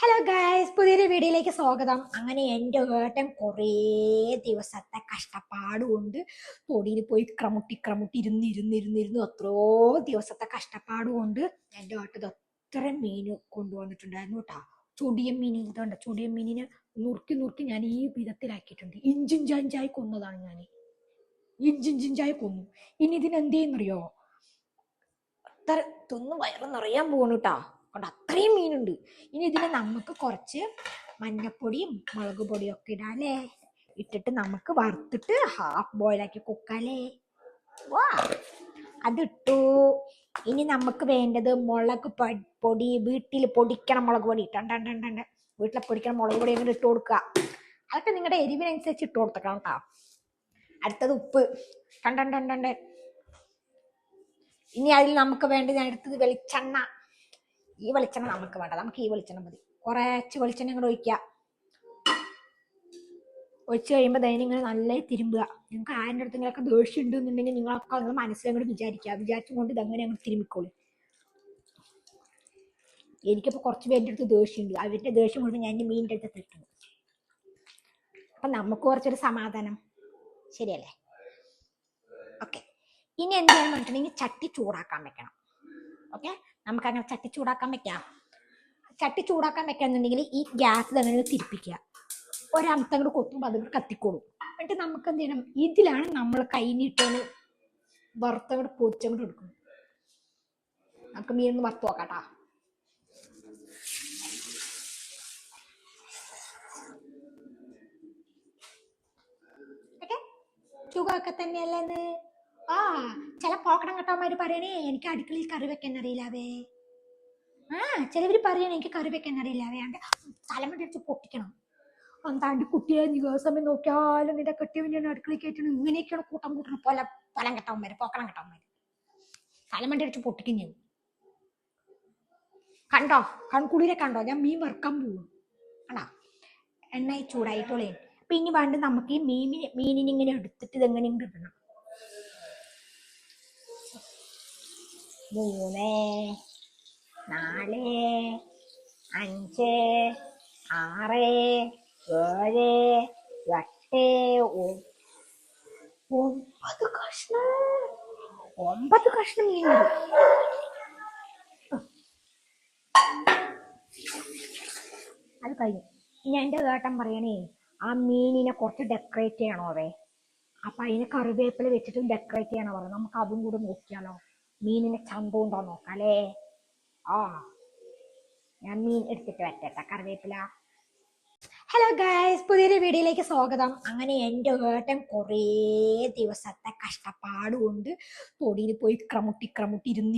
Hello guys, പുതിയൊരു വീഡിയോയിലേക്ക് സ്വാഗതം. അങ്ങനെ എൻ്റെ ഏട്ടൻ കുറേ ദിവസത്തെ കഷ്ടപ്പാട് കൊണ്ട് തൊടിയിൽ പോയി ക്രമുട്ടി ഇരുന്ന് എത്രയോ ദിവസത്തെ കഷ്ടപ്പാട് കൊണ്ട് എൻ്റെ ഏട്ടൻ എത്ര മീൻ കൊണ്ടുവന്നിട്ടുണ്ടായിരുന്നു കേട്ടോ. ചൊടിയൻ മീൻ, ഇതുണ്ട് ചൊടിയൻ മീനിനെ നുറുക്കി ഞാൻ ഈ വിധത്തിലാക്കിയിട്ടുണ്ട്. ഇഞ്ചിഞ്ചായി കൊന്നതാണ് ഞാൻ, ഇഞ്ചിഞ്ചായി കൊന്നു. ഇനി ഇതിനെന്ത് ചെയ്യുന്നറിയോ? അത്ര തിന്ന് വയറ് നിറയാൻ പോകണു കേട്ടാ. കൊണ്ട് അത്രയും മീനുണ്ട്. ഇനി ഇതിന് നമുക്ക് കുറച്ച് മഞ്ഞപ്പൊടിയും മുളക് പൊടിയും ഒക്കെ ഇടാല്ലേ. ഇട്ടിട്ട് നമുക്ക് വറുത്തിട്ട് ഹാഫ് ബോയിലാക്കി കുക്കാലേ. വാ, അതിട്ടു. ഇനി നമുക്ക് വേണ്ടത് മുളക് പൊടി, വീട്ടിൽ പൊടിക്കണ മുളക് പൊടി. ടണ്ടണ്ട് വീട്ടിലെ പൊടിക്കണ മുളക് പൊടി അങ്ങനെ ഇട്ട് കൊടുക്കുക. അതൊക്കെ നിങ്ങളുടെ എരിവിനനുസരിച്ച് ഇട്ട് കൊടുത്തേക്കണം കേട്ടോ. അടുത്തത് ഉപ്പ്. ടണ്ടണ്ട്. ഇനി അതിൽ നമുക്ക് വേണ്ടത്, ഞാൻ എടുത്തത് വെളിച്ചെണ്ണ. ഈ വെളിച്ചെണ്ണ നമുക്ക് വേണ്ട, നമുക്ക് ഈ വെളിച്ചെണ്ണ മതി. കുറച്ച് വെളിച്ചെണ്ണ കൂടെ ഒഴിച്ച് കഴിയുമ്പോൾ ദൈനം ഇങ്ങനെ നല്ല തിരുമ്പുക. നിങ്ങൾക്ക് ആരുടെ അടുത്തെങ്കിലൊക്കെ ദേഷ്യം ഉണ്ടെന്നുണ്ടെങ്കിൽ നിങ്ങളൊക്കെ നിങ്ങൾ മനസ്സിലങ്ങോട്ട് വിചാരിച്ചുകൊണ്ട് ഇതങ്ങനെ അങ്ങോട്ട് തിരുമ്മിക്കോളൂ. എനിക്കിപ്പോൾ കുറച്ച് പേരുടെ അടുത്ത് ദേഷ്യമുണ്ട്. അവരുടെ ദേഷ്യം കൊണ്ട് ഞാൻ മീനിൻ്റെ അടുത്ത് ഇട്ടു. അപ്പം നമുക്ക് കുറച്ചൊരു സമാധാനം, ശരിയല്ലേ? ഓക്കെ, ഇനി എന്ത് ചെയ്യാൻ പറഞ്ഞിട്ടുണ്ടെങ്കിൽ ചട്ടി ചൂടാക്കാൻ വെക്കണം. ഓക്കെ, നമുക്കങ്ങനെ ചട്ടി ചൂടാക്കാൻ വെക്കാം. ചട്ടി ചൂടാക്കാൻ വെക്കാന്നുണ്ടെങ്കിൽ ഈ ഗ്യാസ് അങ്ങനെ തിരിപ്പിക്കുക. ഒരമത്തങ്ങോട്ട് കൊത്തുമ്പോൾ അതുകൊണ്ട് കത്തിക്കോളും. എന്നിട്ട് നമുക്ക് എന്ത് ചെയ്യണം, ഇതിലാണ് നമ്മൾ കൈനീട്ടോട് വറുത്തങ്ങോട്ട് പൊരിച്ചങ്ങോട്ട് എടുക്കുന്നത്. നമുക്ക് മീനൊന്ന് വറുത്ത് നോക്കാട്ടാ. ഓക്കെ, സുഖമൊക്കെ തന്നെയല്ലേ? ചില പോക്കണം കേട്ടവന്മാര് പറയണേ എനിക്ക് അടുക്കളയിൽ കറി വെക്കാൻ അറിയില്ലാവേ. ചിലവര് പറയണേ എനിക്ക് കറി വെക്കാൻ അറിയില്ലാവേ. അണ്ട് തലമുടിച്ച് പൊട്ടിക്കണം. എന്താണ്ട് കുട്ടിയെ സമയം നോക്കിയാലും നിന്റെ കെട്ടിയവനെയാണ് അടുക്കളയിൽ കയറ്റണം. ഇങ്ങനെയൊക്കെയാണ് കൂട്ടണം പൊലം കെട്ടവന്മാര്, പോക്കണം കെട്ടവന്മാര്. തലമണ്ടി അടിച്ച് പൊട്ടിക്കും ഞാൻ. കണ്ടോ, കൺകുളിരെ കണ്ടോ? ഞാൻ മീൻ വറുക്കാൻ പോകും. ആണോ, എണ്ണ ചൂടായിട്ടോളേ. അപ്പൊ ഇനി വേണ്ട നമുക്ക് ഈ മീനിനിങ്ങനെ എടുത്തിട്ട് ഇതെങ്ങനെ ഇടണം. 3, 4, 5, 6, 7, 8, 9 കഷ്ണം. 9 കഷ്ണം മീനുണ്ട്. അത് കഴിഞ്ഞു. ഇനി എൻ്റെ ഏട്ടൻ പറയണേ ആ മീനിനെ കുറച്ച് ഡെക്കറേറ്റ് ചെയ്യണോ അവേ. അപ്പൊ അതിനെ കറിവേപ്പില വെച്ചിട്ട് ഡെക്കറേറ്റ് ചെയ്യണോ പറഞ്ഞു. നമുക്ക് അതും കൂടെ നോക്കിയാലോ, മീനിനെ ചന്തം ഉണ്ടോ നോക്കാല്ലേ. ഞാൻ മീൻ എടുത്തിട്ട് വരട്ടെ, കറിവേപ്പില. ഹലോ ഗായ്സ്, പുതിയൊരു വീഡിയോയിലേക്ക് സ്വാഗതം. അങ്ങനെ എൻ്റെ ഏട്ടൻ കുറേ ദിവസത്തെ കഷ്ടപ്പാട് കൊണ്ട് തൊടിയിൽ പോയി ക്രമുട്ടി ഇരുന്ന്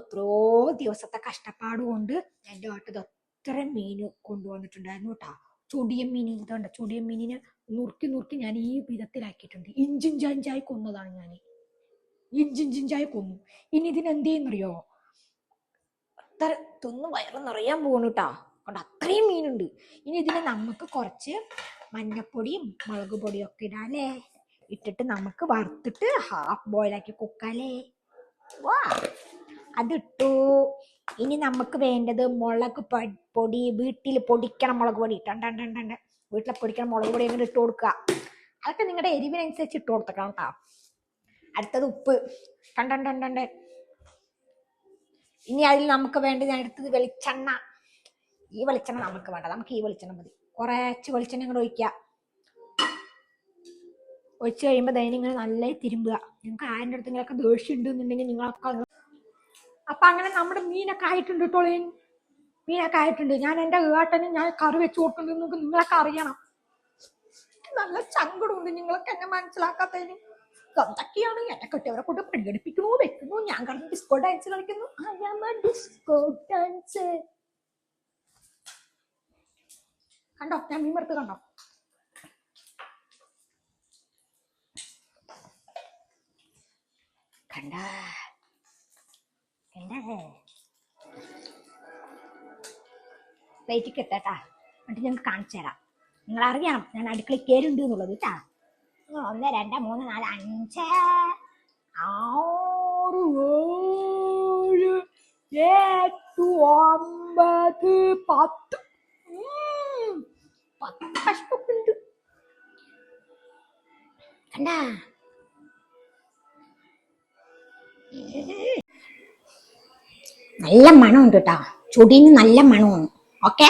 എത്രയോ ദിവസത്തെ കഷ്ടപ്പാട് കൊണ്ട് എൻ്റെ ഏട്ടൻ എത്ര മീൻ കൊണ്ടുവന്നിട്ടുണ്ടായിരുന്നു കേട്ടോ. ചൊടിയൻ മീൻ, ഇതുണ്ട് ചൊടിയൻ മീനിനെ നുറുക്കി ഞാൻ ഈ വിധത്തിലാക്കിയിട്ടുണ്ട്. ഇഞ്ചിഞ്ചായി കൊന്നതാണ് ഞാൻ, ഇഞ്ചിഞ്ചായി കൊന്നു. ഇനി ഇതിനെന്ത് ചെയ്യുന്നറിയോ? അത്ര തിന്ന് വയറ് നിറയാൻ പോകണു കേട്ടാ. കൊണ്ട് അത്രയും മീനുണ്ട്. ഇനി ഇതിന് നമുക്ക് കുറച്ച് മഞ്ഞപ്പൊടിയും മുളക് പൊടിയും ഒക്കെ ഇടാല്ലേ. ഇട്ടിട്ട് നമുക്ക് വറുത്തിട്ട് ഹാഫ് ബോയിലാക്കി കുക്കാലേ. വാ, അതിട്ടു. ഇനി നമുക്ക് വേണ്ടത് മുളക് പൊടി, വീട്ടിൽ പൊടിക്കണ മുളക് പൊടി. ടണ്ടണ്ട് വീട്ടിലെ പൊടിക്കണ മുളക് പൊടി അങ്ങനെ ഇട്ട് കൊടുക്കുക. അതൊക്കെ നിങ്ങളുടെ എരിവിനനുസരിച്ച് ഇട്ട് കൊടുത്തേക്കണം കേട്ടോ. അടുത്തത് ഉപ്പ്. ടണ്ടണ്ട്. ഇനി അതിൽ നമുക്ക് വേണ്ടത്, ഞാൻ എടുത്തത് വെളിച്ചെണ്ണ. ഈ വെളിച്ചെണ്ണ നമുക്ക് വേണ്ട, നമുക്ക് ഈ വെളിച്ചെണ്ണ മതി. കുറച്ച് വെളിച്ചെണ്ണ കൂടെ ഒഴിച്ച് കഴിയുമ്പോൾ ദൈനം ഇങ്ങനെ നല്ല തിരുമ്പുക. നിങ്ങൾക്ക് ആരുടെ അടുത്തെങ്കിലൊക്കെ ദേഷ്യം ഉണ്ടെന്നുണ്ടെങ്കിൽ നിങ്ങളൊക്കെ. അപ്പൊ അങ്ങനെ നമ്മുടെ മീനൊക്കെ ആയിട്ടുണ്ട് കേട്ടോളീൻ. മീനൊക്കെ ആയിട്ടുണ്ട്. ഞാൻ എൻ്റെ ഏട്ടന് ഞാൻ കറി വെച്ച് കൊടുക്കുന്നുണ്ട്. നിങ്ങളൊക്കെ അറിയണം. നല്ല സങ്കടമുണ്ട് നിങ്ങളൊക്കെ എന്നെ മനസ്സിലാക്കാത്തതിന്. എന്തൊക്കെയാണ് എന്നെ കെട്ടിയവരെ കൊണ്ട് പ്രകടിപ്പിക്കണോ വെക്കുന്നു. ഞാൻ കാരണം ഡിസ്കോ ഡാൻസ് കളിക്കുന്നു. ഡിസ്കോ ഡാൻസ് കണ്ടോ, ഞാൻ മീൻ വറുത്ത് കണ്ടോ. കണ്ടേ പ്ലേറ്റിൽ എത്തട്ടാ. എന്നിട്ട് ഞങ്ങൾക്ക് കാണിച്ചു തരാം. നിങ്ങൾ അറിയണം ഞാൻ അടുക്കളയിൽ കയറുണ്ട് എന്നുള്ളത് കേട്ടാ. 1, 2, 3, 4, 5, 6, 7, 8, 9, 10. 10 കഷ്ണമൊക്കെ ഉണ്ട്. കണ്ടാ നല്ല മണമുണ്ട് കേട്ടാ, ചുടിന് നല്ല മണമാണ്. ഓക്കെ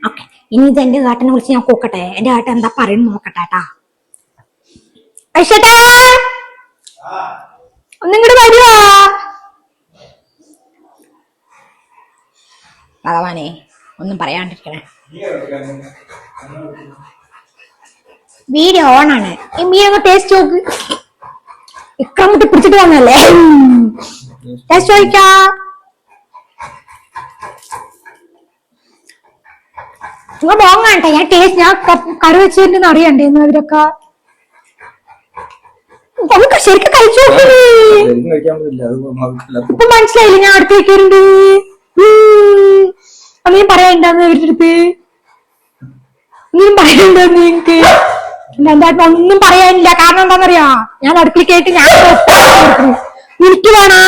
ഓക്കെ, ഇനി ഇത് എന്റെ ഏട്ടനെ വിളിച്ച് ഞാൻ നോക്കട്ടെ, എന്റെ ഏട്ടൻ എന്താ പറയുന്നത് നോക്കട്ടെ കേട്ടാ. ഐഷേട്ടാ ഒന്നിങ്ങോട്ട് വരുവാ. ഭഗവാനെ ഒന്നും പറയാണ്ടിരിക്കണേ, വീഡിയോ ഓണാണ്. മീ അങ്ങ് ടേസ്റ്റ് നോക്ക്, ഇക്കങ്ങോട്ട് പിടിച്ചിട്ട് വന്നല്ലേ. ടേസ്റ്റ് ചോദിക്കാ. നിങ്ങൾ പോങ്ങാട്ടെ, ഞാൻ ടേസ്റ്റ് ഞാൻ കറി വെച്ചിട്ടുണ്ടെന്ന് അറിയണ്ടേന്ന് അവരൊക്കെ. നമുക്ക് ശരിക്കും കഴിച്ചു നോക്കണേ. ഇപ്പൊ മനസ്സിലായില്ലേ ഞാൻ അടുത്ത് വെക്കാറുണ്ട്. നീ പറയണ്ടെന്ന് അവരുടെ അടുത്ത്, നീ പറയണ്ടെന്ന് നിങ്ങക്ക്. എന്താ ഒന്നും പറയാനില്ല, കാരണം എന്താന്നറിയാ, ഞാൻ അടുക്കള കേട്ട് ഞാൻ എനിക്ക് വേണാ.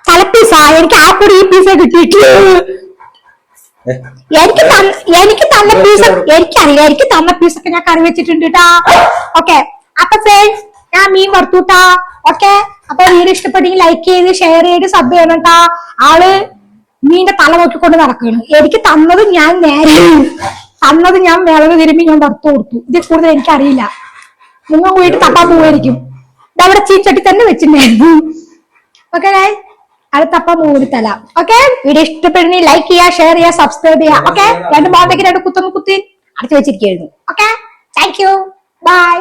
തലപ്പീസാ? എനിക്ക് ആ കൂടി ഈ പീസ കിട്ടിയിട്ട് എനിക്ക് തന്ന പീസ് എനിക്കറിയില്ല. എനിക്ക് തന്ന പീസൊക്കെ ഞാൻ കറി വെച്ചിട്ടുണ്ട് കേട്ടാ. ഓക്കെ, അപ്പൊ ഫ്രണ്ട്സ് ഞാൻ മീൻ വറുത്തൂട്ടാ. ഓക്കെ, അപ്പൊ വീഡിയോ ഇഷ്ടപ്പെട്ടെങ്കിൽ ലൈക്ക് ചെയ്ത് ഷെയർ ചെയ്ത് സബ് ചെയ്യണം കേട്ടാ. ആള് മീന്റെ തല നോക്കിക്കൊണ്ട് നടക്കുകയാണ്. എനിക്ക് തന്നത് ഞാൻ വിളവ് തിരുമ്പി ഞാൻ വറുത്തു കൊടുത്തു. ഇതിൽ കൂടുതൽ എനിക്കറിയില്ല. നിങ്ങൾ പോയിട്ട് തപ്പാൻ പോവായിരിക്കും. ഇതവിടെ ചീച്ചട്ടി തന്നെ വെച്ചിട്ടുണ്ടായിരുന്നു. ഓക്കെ, അത് തപ്പാൻ പോകുന്ന തല. ഓക്കെ, വീഡിയോ ഇഷ്ടപ്പെടുന്നെങ്കിൽ ലൈക്ക് ചെയ്യുക, ഷെയർ ചെയ്യുക, സബ്സ്ക്രൈബ് ചെയ്യുക. ഓക്കെ, രണ്ട് ഭാഗത്തേക്ക് രണ്ട് കുത്തി അടച്ചു വെച്ചിരിക്കുന്നു. Okay, thank you, by.